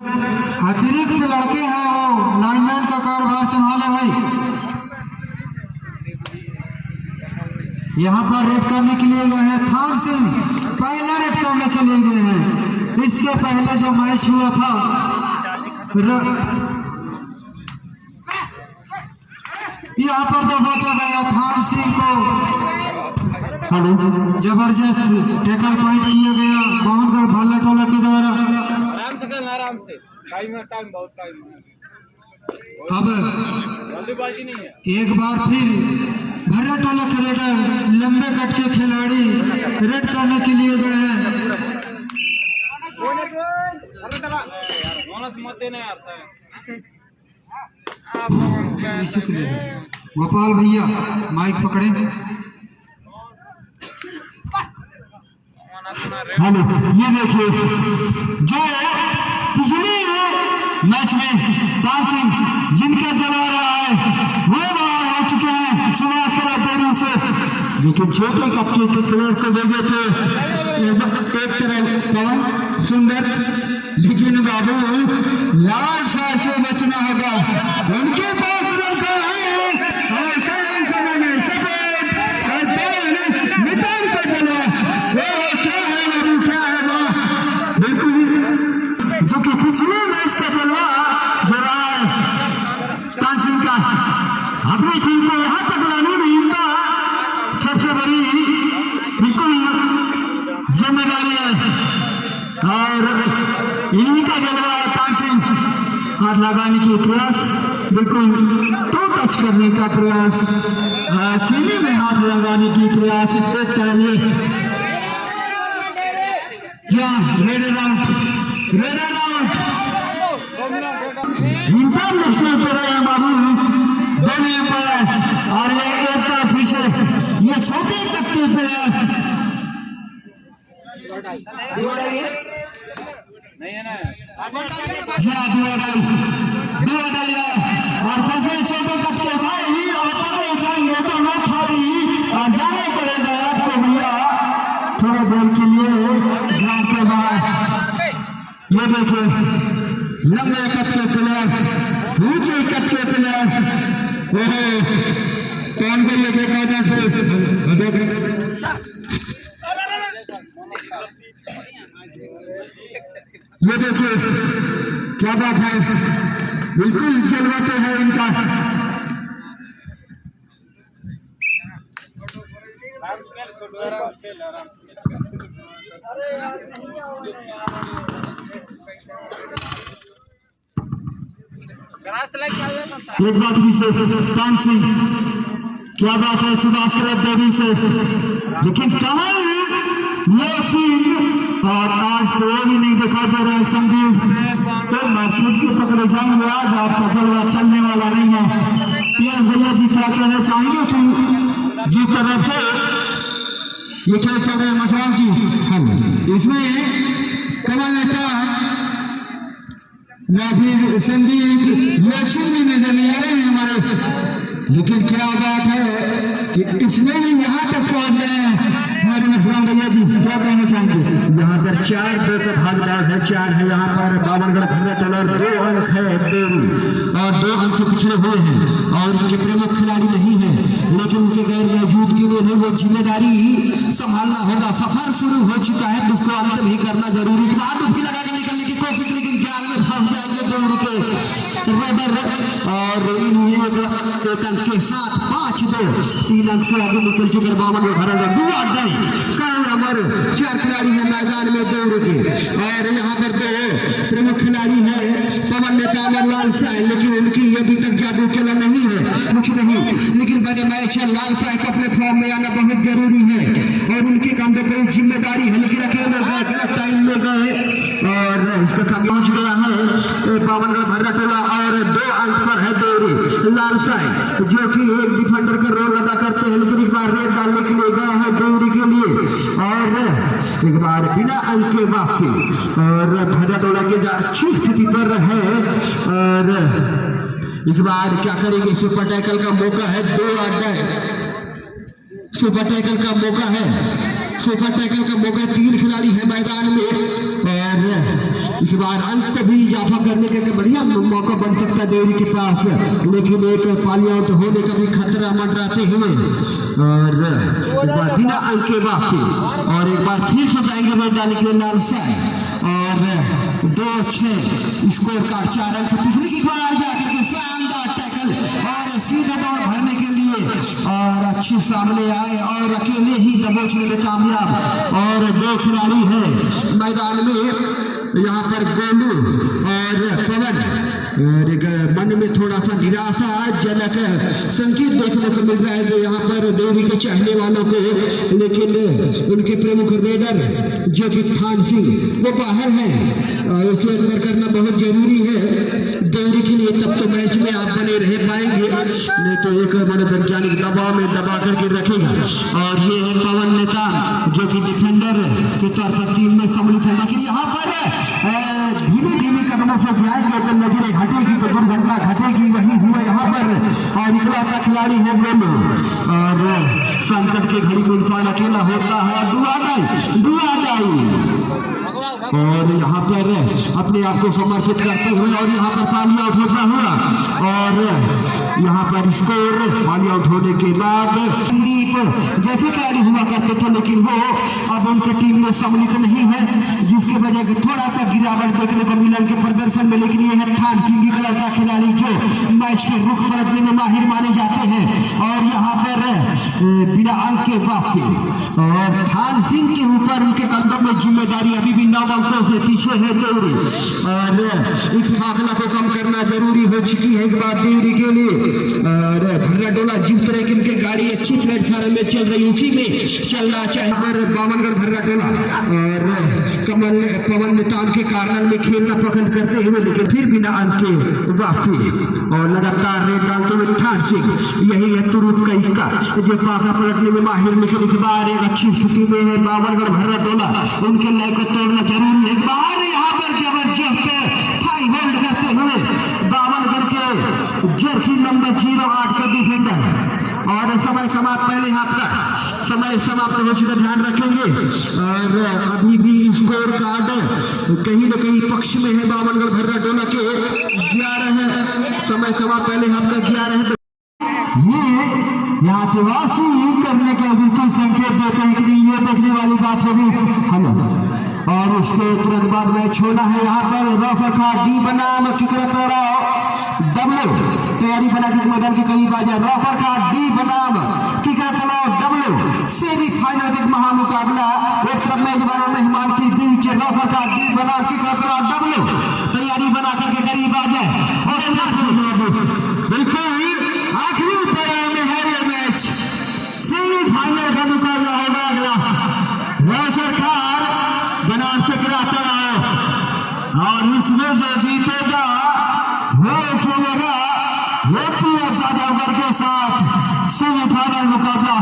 अतिरिक्त लड़के हैं वो लाइनमैन का कारोबार संभाले भाई। यहाँ पर रेड करने के लिए गए हैं थान सिंह, पहला रेड करने के लिए गए हैं। इसके पहले जो मैच हुआ था यहाँ पर तो बचा गया थान सिंह को, जबरदस्त टैकल पॉइंट किया गया पवनगढ़ भाला टोला के द्वारा। आराम से टाइम बहुत टाइम अब जल्दीबाजी नहीं है। एक बार फिर भर्रा टोला के रेडर लंबे कट के खिलाड़ी रेड करने के लिए गए हैं। गोपाल भैया माइक पकड़े। हेलो, ये देखिए जो पिछले मैच में तान सिंह जिनका चला रहा है वो बाहर हो चुके हैं सुभाष करा से, लेकिन छोटे कप्तान के प्लेयर को भेजे थे एक तरह पवन सुंदर, लेकिन बाबू लाल शाह से बचना होगा। उनके पास रखा है और सही समय में सफेद और नितान का चला बिल्कुल जो कि पिछले मैच का चलवा जो रहा है तान सिंह का, अपनी टीम को यहाँ तक लाने में इनका सबसे बड़ी बिल्कुल जिम्मेदारी है और इन्हीं का जलवा तान सिंह हाथ लगाने की प्रयास, बिल्कुल टू टच करने का प्रयास, सीने में हाथ लगाने की प्रयास एक करेंगे। इंटरनेशनल पे रहे हैं बाबू दोनों पर, और ये एक तरफ से ये छोटे कट्टे पे नहीं है ना और फंसे छोटे कट्टे भाई और उठाएंगे तो न खाई और जाने पड़ेगा आपको भैया थोड़ा देर के लिए ग्राउंड के बाहर। ये देखिए लंबे कट के प्लेयर, ऊंचे कट के प्लेयर, कौन को ये देखा था फिर ये देखिए क्या बात है, बिल्कुल जलवाते हैं इनका। एक बात भी से तान सिंह, क्या बात है सुभाष देवी से, लेकिन कमल ये सिंह और आज तो भी नहीं दिखा दे रहे संदीप, तो मैं फिर से पकड़े जाएंगे। आज आपका जलवा चलने वाला नहीं है। पीएस भैया जी क्या कहना चाहेंगे कि जिस तरह से ये क्या चल रहा है मसाल जी, इसमें कमल नेता या फिर संदीप इलेक्शन भी नजर नहीं आ रहे हैं हमारे, लेकिन क्या बात है कि इसमें भी यहाँ तक पहुँच गए हैं हमारे मसलाम भैया जी, क्या कहना चाहेंगे? यहाँ पर 4 का भागीदार है, 4 है यहाँ पर बावनगढ़ भर्रा टोला, 2 अंक है देवी और 2 अंक से पिछड़े हुए हैं और उनके प्रमुख खिलाड़ी नहीं है, लेकिन उनके गैर मौजूद के लिए वो जिम्मेदारी संभालना होगा। सफर शुरू हो चुका है, उसको अंत भी करना जरूरी है। डुबकी लगा के निकलने की कोशिश, लेकिन जाल में फंस जाएंगे दौड़ के रेडर और एक अंक के साथ 5-2 3 अंक से आगे निकल चुके बावनगढ़ भर्रा करण अमर 4 खिलाड़ी है मैदान में दौड़ के, और यहाँ पर 2 प्रमुख खिलाड़ी है पवन नेता लाल शाह, लेकिन उनकी अभी तक जादू चला नहीं है कुछ नहीं, लेकिन बड़े मैच लाल शाह को अपने फॉर्म में आना बहुत जरूरी है और उनके कंधे पर जिम्मेदारी है, लेकिन अकेले गए गलत टाइम में गए और इसका काम पहुंच गया है बावनगढ़ भर्रा टोला और 2 अंक पर है दौरी लाल शाह, जो कि एक डिफेंडर का रोल अदा करते हैं, लेकिन एक बार रेड डालने के लिए गए हैं दौरी के लिए और एक बार बिना अंक के वापसी और भर्रा टोला के अच्छी स्थिति पर है और इस बार क्या करेंगे? सुपर टैकल का मौका है, 2 अड्डा सुपर टैकल का मौका है, सुपर टैकल का मौका, 3 खिलाड़ी है मैदान में और इस बार अंक भी इजाफा करने का बढ़िया मौका बन सकता है देवरी के पास, लेकिन एक पाली आउट होने का भी खतरा मंडराते हुए और एक बार बिना अंक के वापसी और एक बार फिर से जाएंगे मैदान के नाम से और 2-6 स्कोर कार्ड 4 अंक पिछली की बार जाकर के शानदार टैकल और सीधा दौड़ भरने के लिए और अच्छे सामने आए और अकेले ही दबोचने में कामयाब और 2 खिलाड़ी हैं मैदान में यहाँ पर गोलू और पवन और एक मन में थोड़ा सा निराशा जनक संकेत देखने को मिल रहा है जो यहाँ पर देवी के चाहने वालों को, लेकिन उनके प्रमुख रेडर जो कि थान सिंह वो बाहर है और उसे अंदर करना बहुत जरूरी है देवी के लिए, तब तो मैच में आप बने रह पाएंगे, नहीं तो एक मनोवैज्ञानिक दबाव में दबा करके रखेगा। और ये है पवन नेतान जो कि डिफेंडर के तौर पर टीम में सम्मिलित है, लेकिन यहाँ पर धीमे धीमे कदमों से जाएंगे तो नजरें हटेगी तो दुर्घटना घटेगी, वही हुआ यहाँ पर और इकलौता खिलाड़ी है गोलू और संकट की घड़ी में इंसान अकेला होता है दुआ और यहाँ पर अपने आप को समर्पित करते हुए और यहाँ पर पाली आउट होता हुआ और यहाँ पर स्कोर पाली आउट होने के बाद संदीप जैसे खिलाड़ी हुआ करते थे, लेकिन वो अब उनके टीम में सम्मिलित नहीं है, जिसकी वजह से थोड़ा सा गिरावट देखने को मिला उनके प्रदर्शन में। लेकिन ये है थान सिंह इकलौता खिलाड़ी जो मैच के रुख पलटने में माहिर माने जाते हैं और यहाँ पर बिना अंक के वापसी और थान सिंह के ऊपर उनके कंधों में जिम्मेदारी अभी भी 9 अंकों से पीछे है देवरी और इस फासला को कम करना जरूरी हो चुकी है एक बार देवरी के लिए। और भर्रा डोला जिस तरह की उनकी गाड़ी अच्छी प्लेटफार्म में चल रही उसी में चलना चाहे हमारे बावनगढ़ भर्रा डोला और कमल पवन नेतान के कार्नर में खेलना पसंद करते हुए, लेकिन फिर बिना अंक के वापसी और लगातार रेड डालते हुए थान सिंह यही है तुरुप का इक्का जो पाका पलटने में माहिर, लेकिन इस बार एक अच्छी स्थिति में है बावनगढ़ भर्रा डोला, उनके लय को तोड़ना जरूरी है। बाहर यहाँ पर जबरदस्त थाई होल्ड करते हुए बावनगढ़ के जर्सी नंबर 08 का डिफेंडर और समय समाप्त पहले हाथ का समय समाप्त हो चुका, ध्यान रखेंगे और अभी भी स्कोर कार्ड कहीं न कहीं पक्ष में है बावनगढ़ भर्रा डोला के 11 है, समय समाप्त पहले हाथ का 11 है। ये यहाँ से वापसी करने के बिल्कुल संकेत देते हैं कि ये देखने वाली बात होगी हेलो और उसके तुरंत बाद मैच होना है। यहाँ पर रफर खा डी बनाम किकरत डब्ल्यू तैयारी बना के मैदान के करीब आ जाए। रफर खा डी बनाम किकरत डब्ल्यू सेमीफाइनल एक महामुकाबला, एक तरफ मेजबान और मेहमान के बीच रफर खा डी बनाम किकरत डब्ल्यू तैयारी बना करके करीब आ जाए और बिल्कुल आखिरी पड़ाव में है ये मैच, सेमीफाइनल का मुकाबला होगा अगला रफर खा बनाम किकरत और इसमें जो जीतेगा वो खेलेगा के साथ सेमीफाइनल मुकाबला,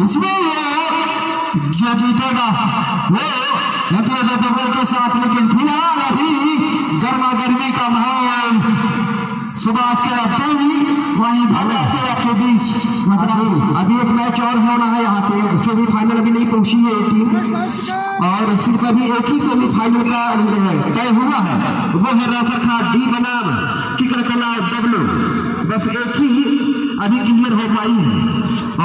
इसमें जो जीतेगा वो के साथ। लेकिन फिलहाल अभी गर्मा गर्मी का माहौल सुभाष के वहीं भगत के बीच अभी एक मैच और होना है यहाँ पे, सेमीफाइनल अभी नहीं पहुंची है टीम और सिर्फ अभी एक ही सेमीफाइनल का तय हुआ है, वो है रफर खा डी बनाम किकरत डब्ल्यू, बस एक ही अभी क्लियर हो पाई है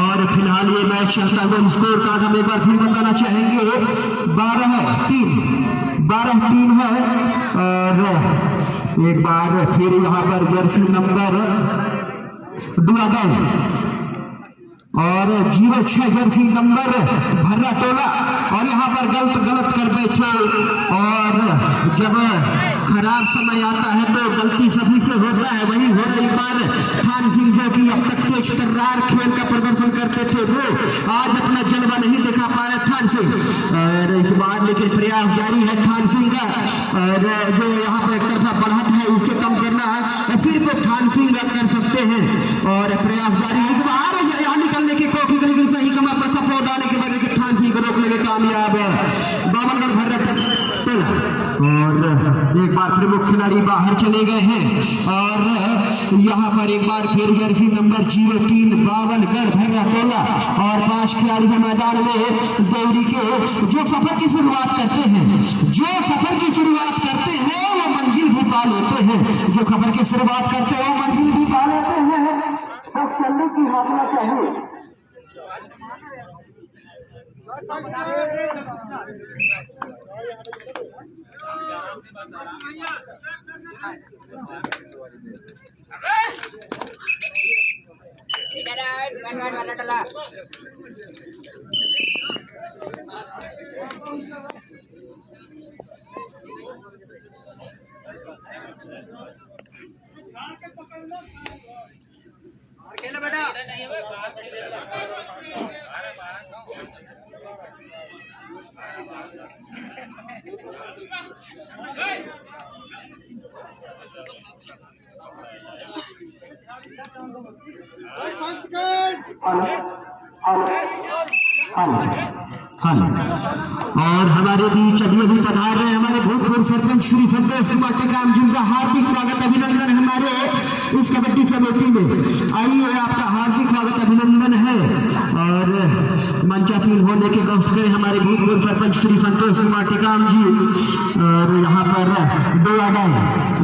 और फिलहाल ये मैच चलता हुआ स्कोर कार्ड हम एक बार फिर बताना चाहेंगे 12-3 है और एक बार फिर यहाँ पर जर्सी नंबर 12 और 06 जर्सी नंबर भर्रा टोला और यहाँ पर गलत कर बैठे और जब खराब समय आता है तो गलती सभी से होता है, वही हो रही बार थान सिंह जो कि अब तक तो इकतरार खेल का प्रदर्शन करते थे वो आज अपना जलवा नहीं दिखा पा रहे थान सिंह और इस बार लेकिन प्रयास जारी है थान सिंह का और जो यहाँ पर एक तरफा बढ़त है उसके कम करना है फिर वो थान सिंह कर सकते हैं और प्रयास जारी है। बाहर यहाँ निकलने की कोशिश लेकिन सही कमा पर सपोर्ट आने के बाद थान सिंह को रोकने में कामयाब बावनगढ़ भर्रा टोला और एक बार प्रमुख खिलाड़ी बाहर चले गए हैं और यहाँ पर एक बार फिर जर्सी नंबर 03 बावलगढ़ भर्रा टोला और 5 खिलाड़ी हैं मैदान में देवरी के, जो सफर की शुरुआत करते हैं वो मंजिल भी पा लेते हैं, जो सफर की शुरुआत करते हैं वो मंजिल भी पा लेते हैं। बस चलने की हौसला चाहिए। और हमारे बीच अभी पधार रहे हमारे भूतपूर्व सरपंच श्री संतोष कुमार टेकाम, जिनका हार्दिक स्वागत अभिनंदन हमारे इस कबड्डी समिति में। आइए, आपका हार्दिक स्वागत अभिनंदन है और मंचासीन होने के कष्ट करें हमारे भूतपूर्व सरपंच श्री संतोष कुमार टेकाम जी। और यहाँ पर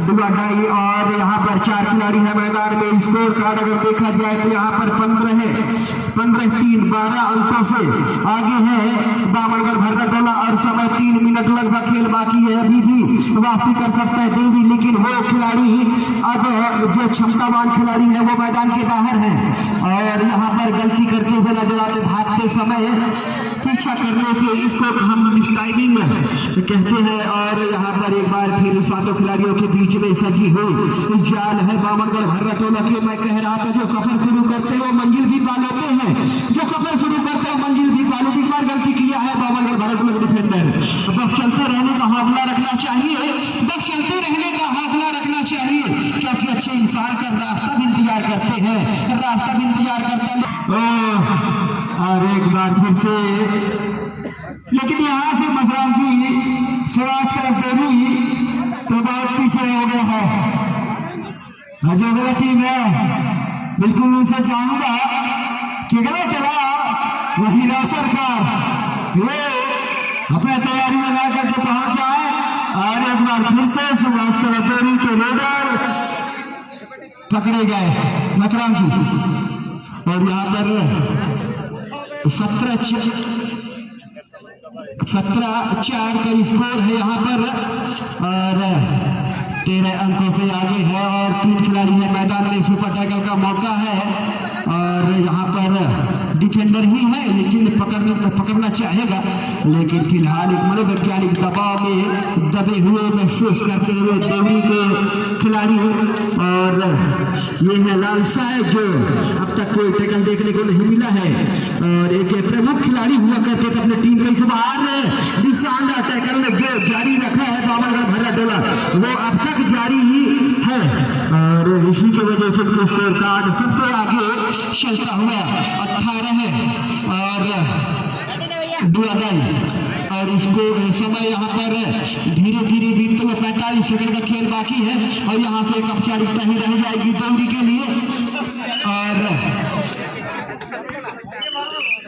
दुआडाई और यहाँ पर 4 खिलाड़ी है मैदान में। स्कोर कार्ड अगर देखा जाए तो यहाँ पर 15-3-12 अंकों से आगे है बावलगढ़ भर्रा टोला और समय 3 मिनट लगभग खेल बाकी है। अभी भी वापसी कर सकता है देवी, लेकिन वो खिलाड़ी अब जो क्षमतावान खिलाड़ी है वो मैदान के बाहर है और यहाँ पर गलती करते हुए नजर आते भागते समय पीछा करने के, इसको हम मिसटाइमिंग कहते हैं। और यहाँ पर एक बार फिर 7 खिलाड़ियों के बीच में सजी हुई जाल है बावलगढ़ भर्रा टोला के। मैं कह रहा था जो सफर शुरू करते हैं वो मंजिल भी पा लेते हैं, जो सफर शुरू करते हैं मंजिल भी पा लेते। एक बार गलती किया है बावलगढ़ भर्रा टोला के डिफेंडर। बस चलते रहने का हौसला रखना चाहिए, क्योंकि अच्छे इंसान का रास्ता भी इंतजार करते हैं, और एक बार फिर से, लेकिन यहाँ से मसराम जी सुभाष का देवी तो बहुत पीछे हो गया है। जो टीम है बिल्कुल उनसे चाहूंगा कि गलत चला वही राशन का ये अपने तैयारी बना करके पहुंच जाए। और एक बार फिर से सुभाष का देवी के रेडर पकड़े गए मसराम जी। और यहाँ पर 17-4 का स्कोर है यहाँ पर और 13 अंकों से आगे है और 3 खिलाड़ी है मैदान में। सुपर टैकल का मौका है और यहाँ पर डिफेंडर ही है, लेकिन पकड़ना चाहेगा, लेकिन फिलहाल एक मनोवैज्ञानिक दबाव में दबे हुए महसूस करते हुए देवरी के खिलाड़ी। और ये है लालसा है जो अब तक कोई टैकल देखने को नहीं मिला है और एक प्रमुख खिलाड़ी हुआ करते थे अपने टीम का। बाहर शानदार टैकल जो जारी रखा है बावलगढ़ भर्रा टोला वो अब तक जारी ही है और इसी की वजह से स्कोर कार्ड सबसे आगे चलता हुआ 18 है और और इसको समय यहाँ पर धीरे धीरे बीतते हुए 45 सेकंड का खेल बाकी है और यहाँ से एक औपचारिकता ही रह जाएगी देवरी के लिए।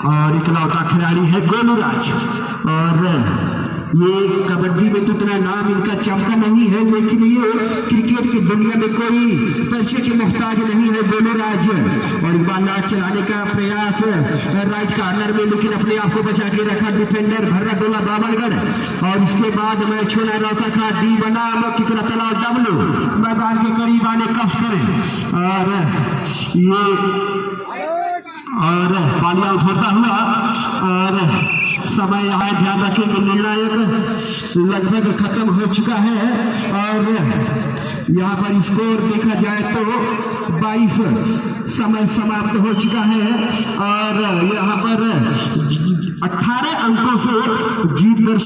और इकलौता खिलाड़ी है गोलूराज और ये कबड्डी में तो इतना नाम इनका चमका नहीं है, लेकिन ये क्रिकेट की दुनिया में कोई परिचय के मुहताज नहीं है गोलूराज। और बाला चलाने का प्रयास राइट कॉर्नर में, लेकिन अपने आप को बचा के रखा डिफेंडर भर्रा टोला बावलगढ़। और इसके बाद मैच होना रौता का डी बनाम किकरातला डब्लू मैदान के करीब आने कष्ट करें और ये और पालिया उठता हुआ और समय यहाँ ध्यान रखें कि निर्णायक लगभग खत्म हो चुका है। और यहाँ पर स्कोर देखा जाए तो 22 समय समाप्त हो चुका है और यहाँ पर 18 अंकों से जीत दर्ज